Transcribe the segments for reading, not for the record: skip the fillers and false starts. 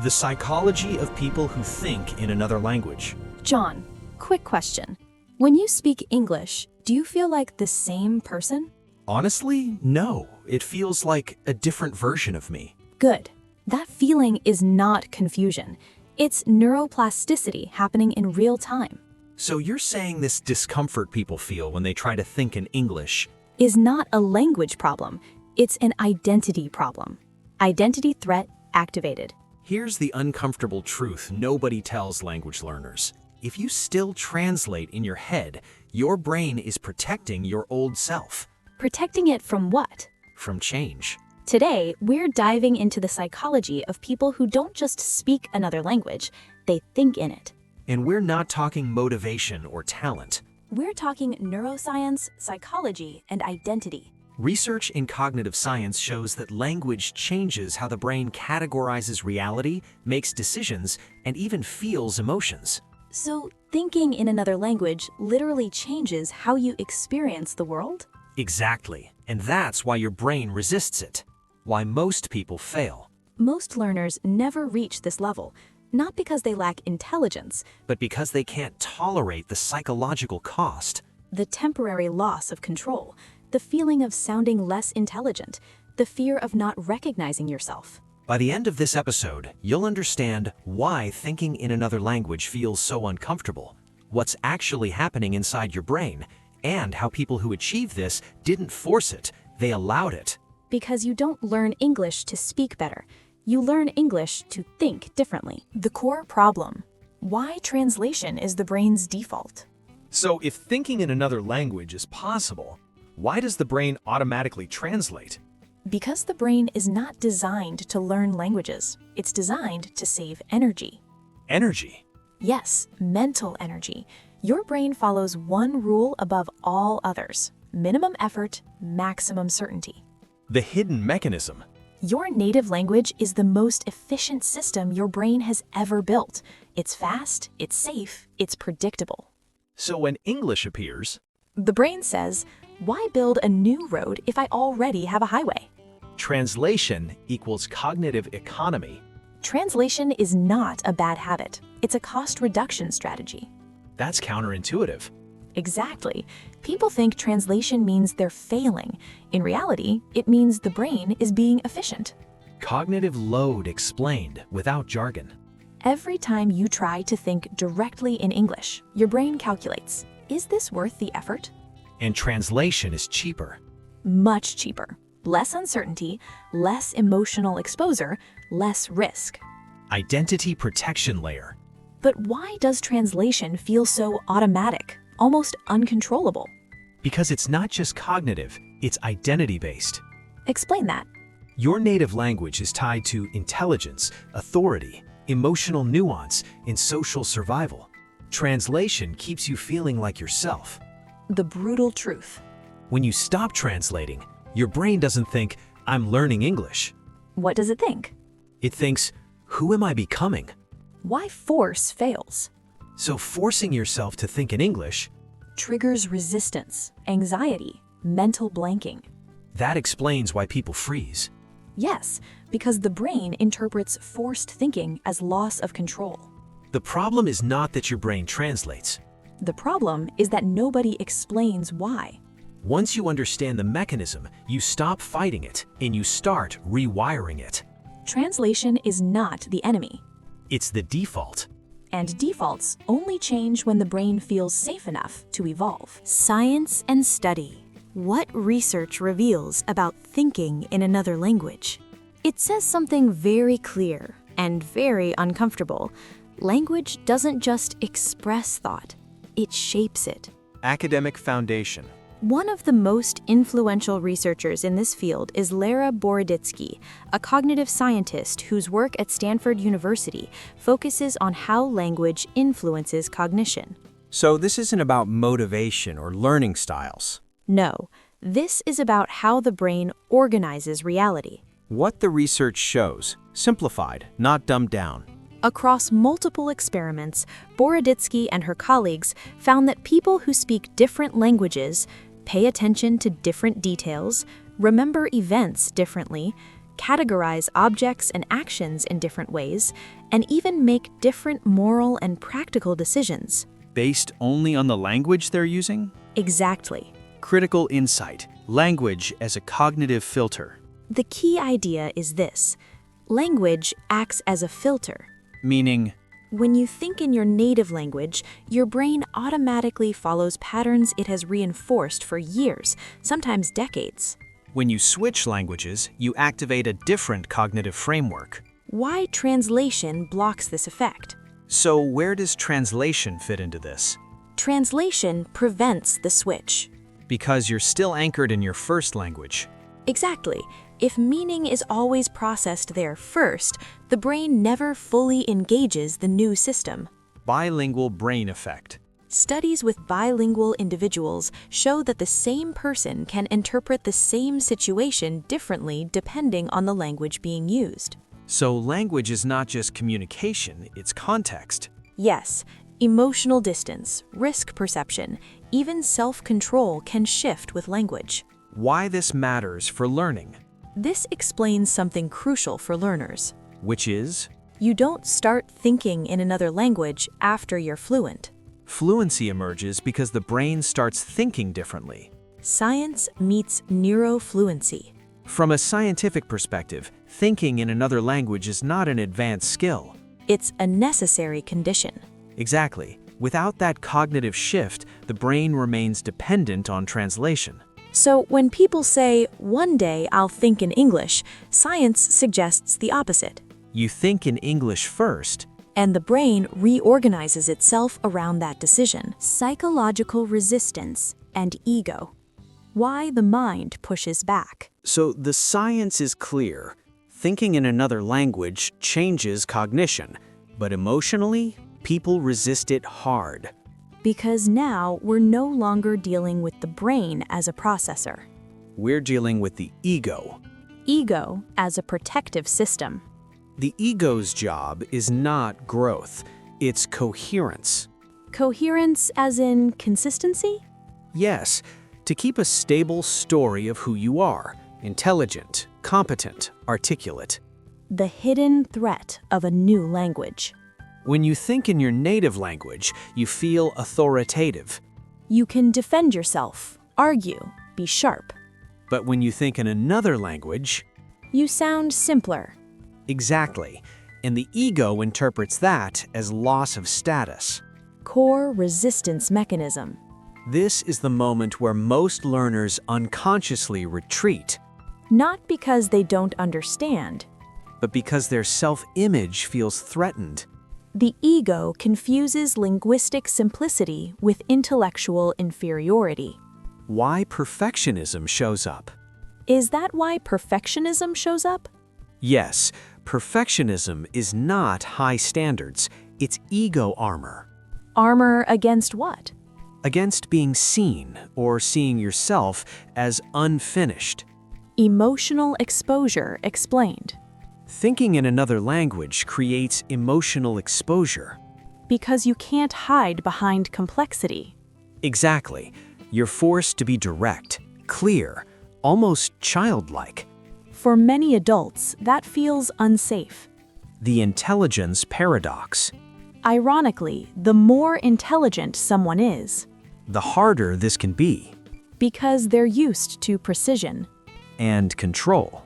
The psychology of people who think in another language. John, quick question. When you speak English, do you feel like the same person? Honestly, no. It feels like a different version of me. Good. That feeling is not confusion. It's neuroplasticity happening in real time. So you're saying this discomfort people feel when they try to think in English Is not a language problem. It's an identity problem. Identity threat activated. Here's the uncomfortable truth nobody tells language learners. If you still translate in your head, your brain is protecting your old self. Protecting it from what? From change. Today, we're diving into the psychology of people who don't just speak another language, they think in it. And we're not talking motivation or talent. We're talking neuroscience, psychology, and identity. Research in cognitive science shows that language changes how the brain categorizes reality, makes decisions, and even feels emotions. So, thinking in another language literally changes how you experience the world? Exactly. And that's why your brain resists it. Why most people fail. Most learners never reach this level, not because they lack intelligence, But because they can't tolerate the psychological cost. the temporary loss of control, the feeling of sounding less intelligent, the fear of not recognizing yourself. By the end of this episode, you'll understand why thinking in another language feels so uncomfortable, what's actually happening inside your brain, and how people who achieve this didn't force it, they allowed it. Because you don't learn English to speak better. You learn English to think differently. The core problem. Why translation is the brain's default. So if thinking in another language is possible, why does the brain automatically translate? Because the brain is not designed to learn languages. It's designed to save energy. Energy. Yes, mental energy. Your brain follows one rule above all others. Minimum effort, maximum certainty. The hidden mechanism. Your native language is the most efficient system your brain has ever built. It's fast, it's safe, it's predictable. So when English appears, The brain says, why build a new road if I already have a highway? translation equals cognitive economy. Translation is not a bad habit. It's a cost reduction strategy. That's counterintuitive. Exactly. People think translation means they're failing. In reality, it means the brain is being efficient. Cognitive load explained without jargon. Every time you try to think directly in English, your brain calculates, is this worth the effort? And translation is cheaper. Much cheaper. Less uncertainty, less emotional exposure, less risk. Identity protection layer. But why does translation feel so automatic, almost uncontrollable? Because it's not just cognitive, it's identity-based. Explain that. Your native language is tied to intelligence, authority, emotional nuance, and social survival. Translation keeps you feeling like yourself. The brutal truth. When you stop translating, your brain doesn't think, I'm learning English. What does it think? It thinks, who am I becoming? Why force fails? So forcing yourself to think in English, Triggers resistance, anxiety, mental blanking. that explains why people freeze. Yes, because the brain interprets forced thinking as loss of control. The problem is not that your brain translates. The problem is that nobody explains why. Once you understand the mechanism, you stop fighting it and you start rewiring it. Translation is not the enemy. It's the default. And defaults only change when the brain feels safe enough to evolve. Science and study. What research reveals about thinking in another language? It says something very clear and very uncomfortable. Language doesn't just express thought, it shapes it. Academic foundation. One of the most influential researchers in this field is Lara Boroditsky, a cognitive scientist whose work at Stanford University focuses on how language influences cognition. So this isn't about motivation or learning styles. No, this is about how the brain organizes reality. What the research shows, simplified, not dumbed down. Across multiple experiments, Boroditsky and her colleagues found that people who speak different languages, pay attention to different details, remember events differently, categorize objects and actions in different ways, and even make different moral and practical decisions. Based only on the language they're using? Exactly. Critical insight. Language as a cognitive filter. The key idea is this: language acts as a filter. Meaning, When you think in your native language, your brain automatically follows patterns it has reinforced for years, sometimes decades. when you switch languages, you activate a different cognitive framework. Why translation blocks this effect? So where does translation fit into this? Translation prevents the switch. Because you're still anchored in your first language. Exactly. If meaning is always processed there first, the brain never fully engages the new system. Bilingual brain effect. Studies with bilingual individuals show that the same person can interpret the same situation differently depending on the language being used. So language is not just communication, it's context. Yes, emotional distance, risk perception, even self-control can shift with language. Why this matters for learning, This explains something crucial for learners. which is You don't start thinking in another language after you're fluent. fluency emerges because the brain starts thinking differently. Science meets neurofluency. From a scientific perspective, thinking in another language is not an advanced skill. It's a necessary condition. Exactly. Without that cognitive shift, the brain remains dependent on translation. So when people say, "One day I'll think in English," science suggests the opposite. You think in English first, And the brain reorganizes itself around that decision. Psychological resistance and ego. Why the mind pushes back. so the science is clear. Thinking in another language changes cognition, but emotionally, people resist it hard. Because now we're no longer dealing with the brain as a processor. We're dealing with the ego. Ego as a protective system. The ego's job is not growth, it's coherence. Coherence as in consistency? Yes, to keep a stable story of who you are, intelligent, competent, articulate. The hidden threat of a new language. When you think in your native language, you feel authoritative. You can defend yourself, argue, be sharp. But when you think in another language, You sound simpler. exactly, and the ego interprets that as loss of status. Core resistance mechanism. This is the moment where most learners unconsciously retreat, Not because they don't understand. but because their self-image feels threatened. The ego confuses linguistic simplicity with intellectual inferiority. Why perfectionism shows up? Is that why perfectionism shows up? Yes, perfectionism is not high standards, it's ego armor. Armor against what? Against being seen or seeing yourself as unfinished. Emotional exposure explained. Thinking in another language creates emotional exposure. Because you can't hide behind complexity. Exactly. You're forced to be direct, clear, almost childlike. For many adults, that feels unsafe. The intelligence paradox. Ironically, the more intelligent someone is, The harder this can be. because they're used to precision. And control.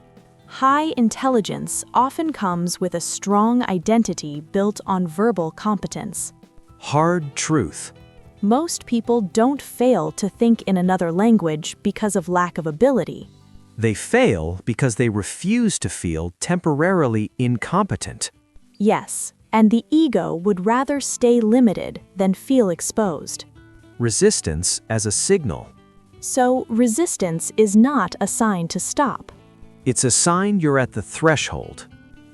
High intelligence often comes with a strong identity built on verbal competence. Hard truth. Most people don't fail to think in another language because of lack of ability. They fail because they refuse to feel temporarily incompetent. Yes, and the ego would rather stay limited than feel exposed. Resistance as a signal. So, resistance is not a sign to stop. It's a sign you're at the threshold.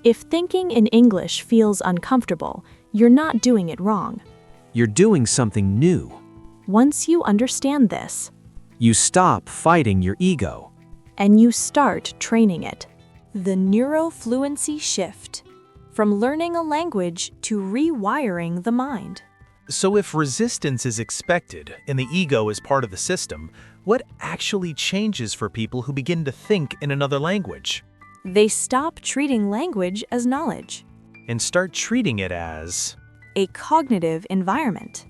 If thinking in English feels uncomfortable, you're not doing it wrong. You're doing something new. Once you understand this, You stop fighting your ego. and you start training it. The neurofluency shift. From learning a language to rewiring the mind. So if resistance is expected and the ego is part of the system, what actually changes for people who begin to think in another language? They stop treating language as knowledge, and start treating it as. a cognitive environment.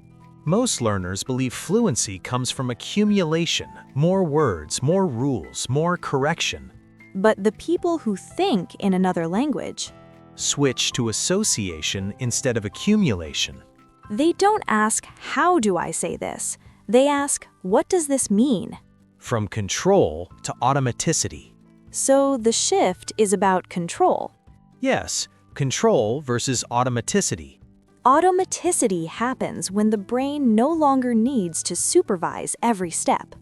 Most learners believe fluency comes from accumulation, more words, more rules, more correction. But the people who think in another language, Switch to association instead of accumulation. they don't ask, how do I say this? They ask, what does this mean? From control to automaticity. So the shift is about control. Yes, control versus automaticity. Automaticity happens when the brain no longer needs to supervise every step.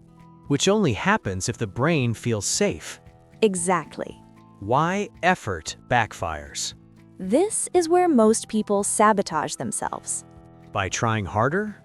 Which only happens if the brain feels safe. Exactly. Why effort backfires? This is where most people sabotage themselves. By trying harder?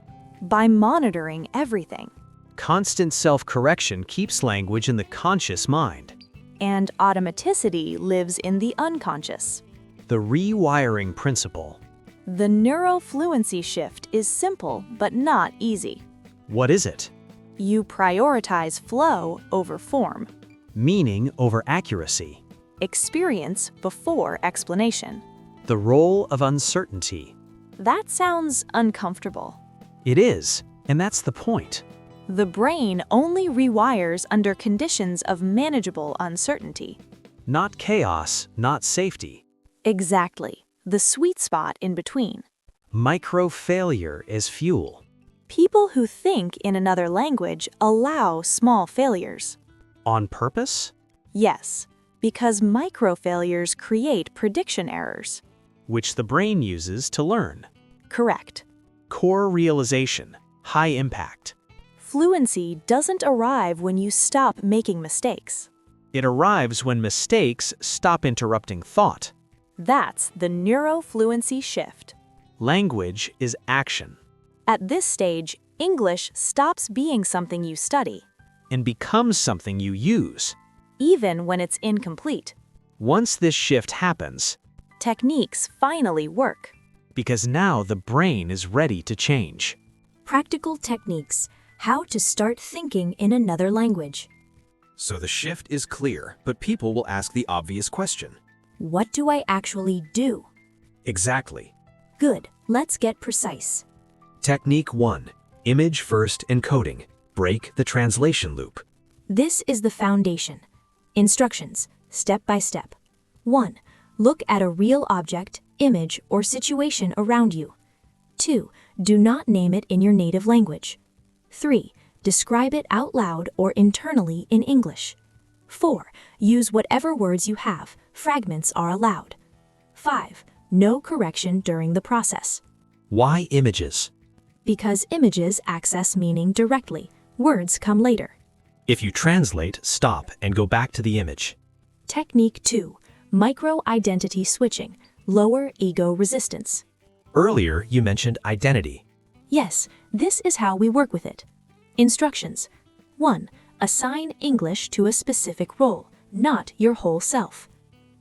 By monitoring everything. Constant self-correction keeps language in the conscious mind. And automaticity lives in the unconscious. The rewiring principle. The neurofluency shift is simple but not easy. What is it? You prioritize flow over form, Meaning over accuracy. experience before explanation. The role of uncertainty. That sounds uncomfortable. It is, and that's the point. The brain only rewires under conditions of manageable uncertainty. Not chaos, not safety. Exactly, the sweet spot in between. Micro-failure is fuel. People who think in another language allow small failures. On purpose? Yes, because micro-failures create prediction errors. Which the brain uses to learn. Correct. Core realization, high impact. Fluency doesn't arrive when you stop making mistakes. It arrives when mistakes stop interrupting thought. That's the neurofluency shift. Language is action At this stage, English stops being something you study, and becomes something you use. even when it's incomplete. Once this shift happens, Techniques finally work. because now the brain is ready to change. Practical techniques. How to start thinking in another language. So the shift is clear, but people will ask the obvious question. What do I actually do? Exactly. Good, let's get precise. Technique 1. Image first encoding. Break the translation loop. This is the foundation. Instructions, step by step. 1. Look at a real object, image, or situation around you. 2. Do not name it in your native language. 3. Describe it out loud or internally in English. 4. Use whatever words you have. Fragments are allowed. 5. No correction during the process. Why images? Because images access meaning directly. Words come later. If you translate, stop and go back to the image. Technique 2. Micro-identity switching. Lower ego resistance. Earlier, you mentioned identity. Yes, this is how we work with it. Instructions. 1. Assign English to a specific role, not your whole self.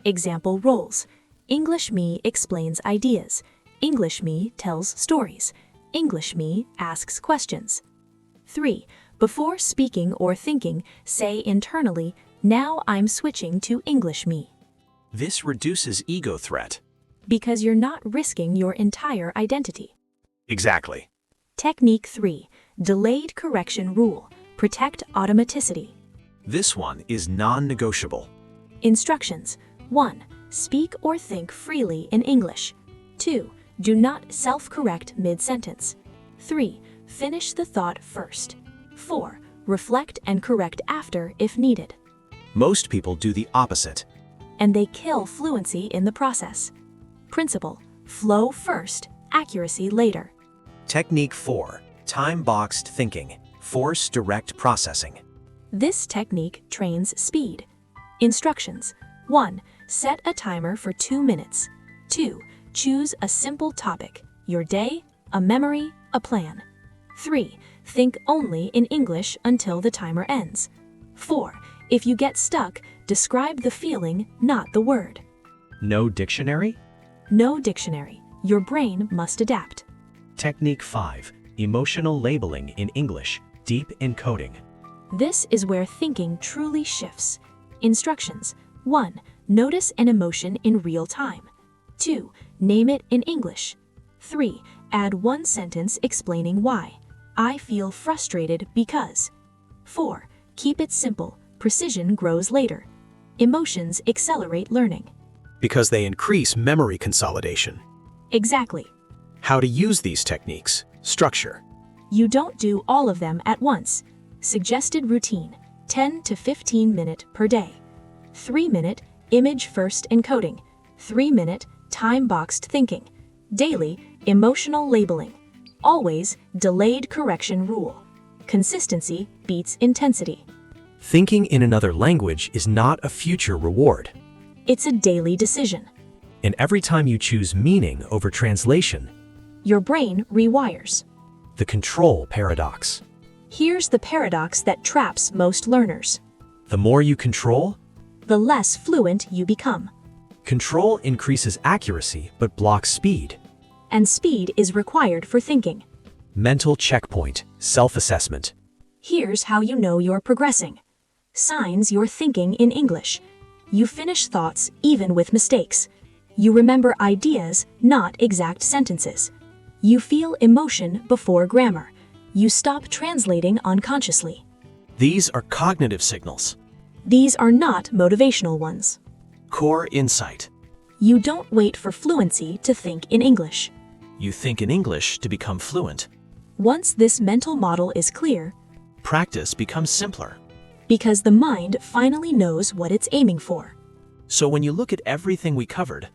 Example roles. English me explains ideas. English me tells stories. English me asks questions. 3. Before speaking or thinking, say internally, now I'm switching to English me. This reduces ego threat. Because you're not risking your entire identity. Exactly. Technique 3. Delayed correction rule. Protect automaticity. This one is non-negotiable. Instructions. 1. Speak or think freely in English. 2. Do not self-correct mid-sentence. 3. Finish the thought first. 4. Reflect and correct after if needed. Most people do the opposite. And they kill fluency in the process. Principle. Flow first, accuracy later. Technique 4. Time-boxed thinking. Force direct processing. This technique trains speed. Instructions. 1. Set a timer for 2 minutes. 2. Choose a simple topic, your day, a memory, a plan. 3. Think only in English until the timer ends. 4. If you get stuck, describe the feeling, not the word. No dictionary? No dictionary. Your brain must adapt. Technique 5. Emotional labeling in English. Deep encoding. This is where thinking truly shifts. Instructions. 1. Notice an emotion in real time. 2. Name it in English. 3. Add one sentence explaining why. I feel frustrated because. 4. Keep it simple. Precision grows later. Emotions accelerate learning. Because they increase memory consolidation. Exactly. How to use these techniques. Structure. You don't do all of them at once. Suggested routine, 10 to 15 minutes per day. 3-minute image-first encoding. 3-minute time-boxed thinking. Daily emotional labeling. Always delayed correction rule. Consistency beats intensity. Thinking in another language is not a future reward. It's a daily decision. And every time you choose meaning over translation, Your brain rewires. the control paradox. Here's the paradox that traps most learners. The more you control, The less fluent you become. control increases accuracy but blocks speed. And speed is required for thinking. Mental checkpoint, self-assessment. Here's how you know you're progressing. Signs you're thinking in English. You finish thoughts even with mistakes. You remember ideas, not exact sentences. You feel emotion before grammar. You stop translating unconsciously. These are cognitive signals. These are not motivational ones. Core insight. You don't wait for fluency to think in English. You think in English to become fluent. Once this mental model is clear, Practice becomes simpler. because the mind finally knows what it's aiming for. So when you look at everything we covered,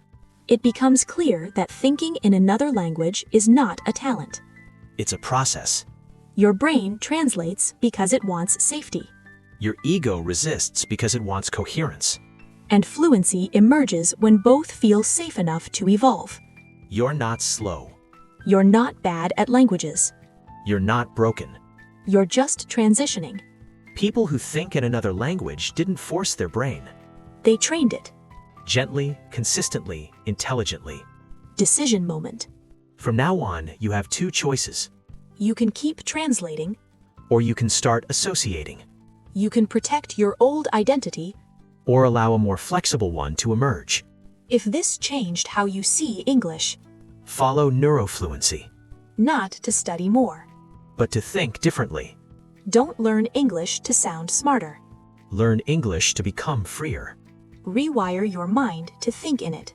It becomes clear that thinking in another language is not a talent. it's a process. Your brain translates because it wants safety, Your ego resists because it wants coherence. and fluency emerges when both feel safe enough to evolve. You're not slow. You're not bad at languages. You're not broken. You're just transitioning. People who think in another language didn't force their brain. They trained it. Gently, consistently, intelligently. Decision moment. From now on, you have two choices. You can keep translating. Or you can start associating. You can protect your old identity. Or allow a more flexible one to emerge. If this changed how you see English, Follow neurofluency. not to study more. But to think differently. Don't learn English to sound smarter. Learn English to become freer. Rewire your mind to think in it.